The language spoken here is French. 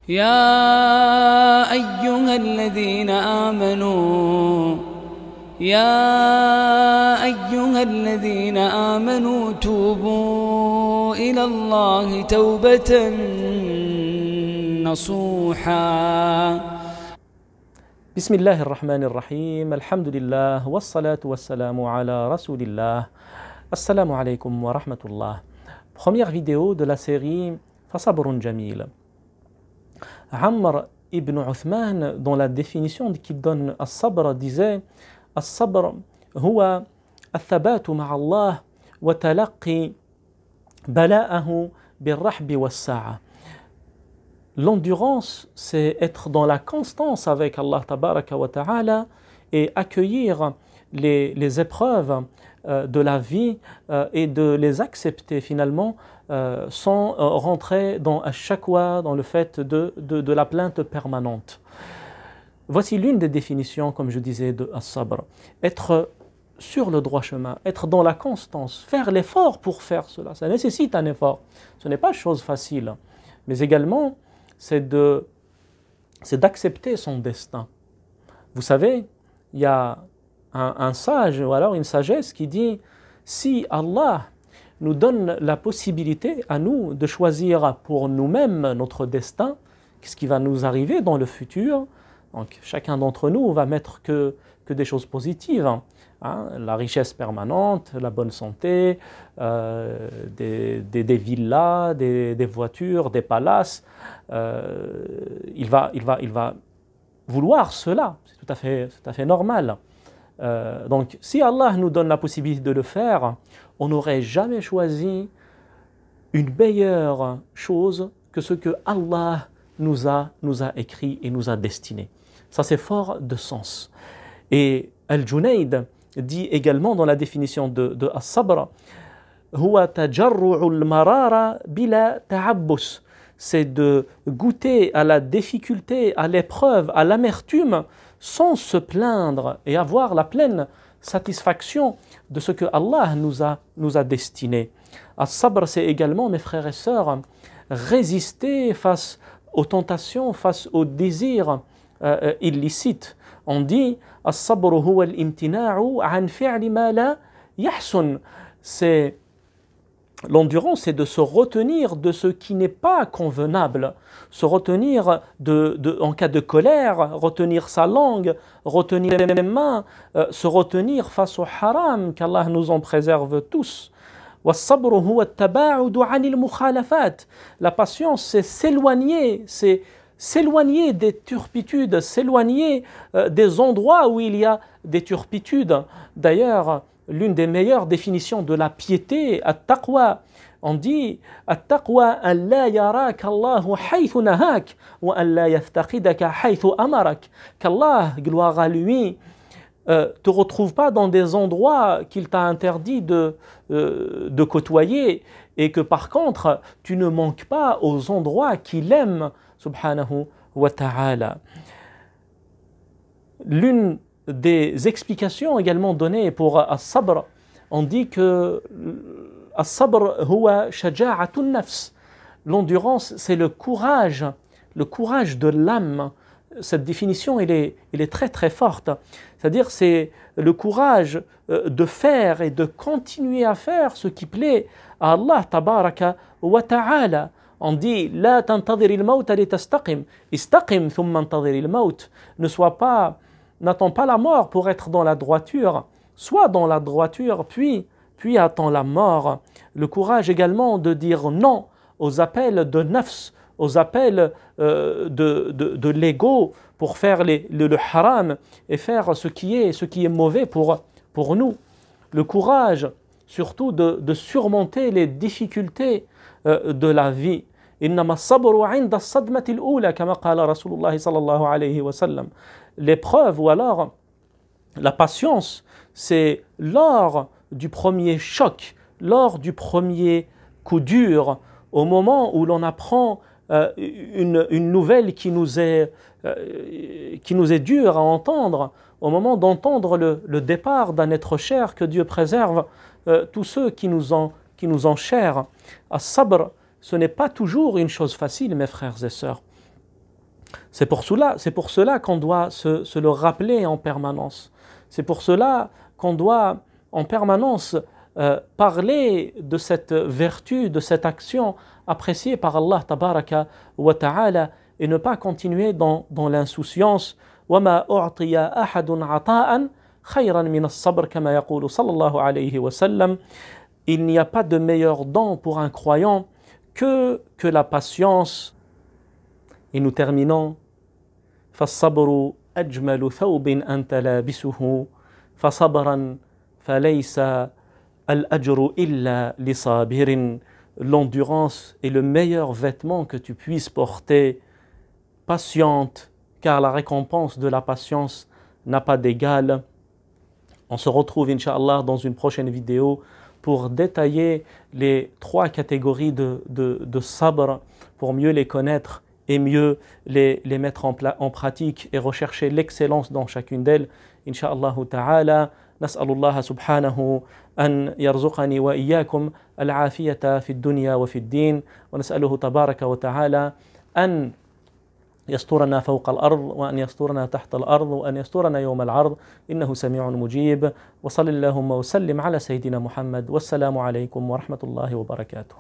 يا أيها الذين آمنوا توبوا إلى الله توبة نصوحا. بسم الله الرحمن الرحيم. الحمد لله والصلاة والسلام على رسول الله. Assalamu alaikum wa rahmatullah. Première vidéo de la série Fasabrun Jamil. Ammar ibn Uthman, dans la définition qu'il donne à Sabr, disait: As-sabr huwa al-thabatu ma'a Allah wa talaqqi bala'ahu bil-rahbi was-sa'a. L'endurance, c'est être dans la constance avec Allah tabaraka wa ta'ala et accueillir les épreuves de la vie et de les accepter finalement sans rentrer à chaque fois dans le fait de la plainte permanente. Voici l'une des définitions, comme je disais, de as-sabr. Être sur le droit chemin, être dans la constance, faire l'effort pour faire cela. Ça nécessite un effort. Ce n'est pas chose facile. Mais également, c'est d'accepter son destin. Vous savez, il y a un sage ou alors une sagesse qui dit: si Allah nous donne la possibilité à nous de choisir pour nous-mêmes notre destin, qu'est-ce qui va nous arriver dans le futur, donc chacun d'entre nous va mettre que des choses positives, la richesse permanente, la bonne santé, des villas, des voitures, des palaces, il va vouloir cela, c'est tout à fait normal. Donc, si Allah nous donne la possibilité de le faire, on n'aurait jamais choisi une meilleure chose que ce que Allah nous a écrit et nous a destiné. Ça, c'est fort de sens. Et Al-Junayd dit également dans la définition de As-Sabr: Huwa tajarru'ul marara bila ta'abbus. C'est de goûter à la difficulté, à l'épreuve, à l'amertume, sans se plaindre et avoir la pleine satisfaction de ce que Allah nous a destiné. As-sabr, c'est également, mes frères et sœurs, résister face aux tentations, face aux désirs illicites. On dit: As-sabr huwa al-imtina'u an fi'li ma la yahsun. C'est l'endurance, c'est de se retenir de ce qui n'est pas convenable, se retenir en cas de colère, retenir sa langue, retenir les mains, se retenir face au haram, qu'Allah nous en préserve tous. La patience, c'est s'éloigner des turpitudes, s'éloigner des endroits où il y a des turpitudes. D'ailleurs, l'une des meilleures définitions de la piété, at-taqwa, on dit: at-taqwa an la yaraka Allahu haythu nahak wa an la yaftaqidaka haythu amarak. Qu'Allah, gloire à lui, te retrouve pas dans des endroits qu'il t'a interdit de côtoyer, et que par contre tu ne manques pas aux endroits qu'il aime, subhanahu wa ta'ala. L'une des explications également données pour as-sabr, on dit que as-sabr huwa shaja'atun nafs. L'endurance, c'est le courage de l'âme. Cette définition, elle est très très forte. C'est-à-dire, c'est le courage de faire et de continuer à faire ce qui plaît à Allah tabaraka wa ta'ala. On dit: la tantadhiril mawta li tastaqim, istaqim thumma antadhiril mawt. N'attends pas la mort pour être dans la droiture. Sois dans la droiture, puis attends la mort. Le courage également de dire non aux appels de nafs, aux appels de l'ego pour faire le haram et faire ce qui est mauvais pour nous. Le courage surtout de surmonter les difficultés de la vie. إنما الصبر عند الصدمة الأولى كما قال رسول الله صلى الله عليه وسلم. L'épreuve ou alors la patience, c'est lors du premier choc, lors du premier coup dur, au moment où l'on apprend une nouvelle qui nous est dure à entendre, au moment d'entendre le départ d'un être cher, que Dieu préserve tous ceux qui nous ont chers. As-sabr, ce n'est pas toujours une chose facile, mes frères et sœurs. C'est pour cela qu'on doit se le rappeler en permanence. C'est pour cela qu'on doit en permanence parler de cette vertu, de cette action appréciée par Allah tabaraka wa ta'ala et ne pas continuer dans l'insouciance. وَمَا أُعْطِيَ أَحَدٌ عَطَاءً خَيْرًا مِنَ الصَّبْرِ كَمَا يقول صلى الله عليه وسلم. Il n'y a pas de meilleur don pour un croyant que la patience. Et nous terminons. فَالصَّبْرُ أَجْمَلُ ثَوْبٍ أَنْتَ لَابِسُهُ فَصَبْرًا فَلَيْسَ الْأَجْرُ إِلَّا لِصَابِرٍ. L'endurance est le meilleur vêtement que tu puisses porter. Patiente, car la récompense de la patience n'a pas d'égal. On se retrouve, Inch'Allah, dans une prochaine vidéo pour détailler les 3 catégories de sabr, pour mieux les connaître et mieux les mettre en pratique et rechercher l'excellence dans chacune d'elles. Inch'Allah ta'ala, nas'alullah subhanahu an yarzuqani wa iyyakum al-afiyata fi ad-dunya wa fi ad-din, wa nas'aluhu tabaraka wa ta'ala an يسترنا فوق الأرض وأن يسترنا تحت الأرض وأن يسترنا يوم العرض إنه سميع مجيب. وصل اللهم وسلم على سيدنا محمد والسلام عليكم ورحمة الله وبركاته.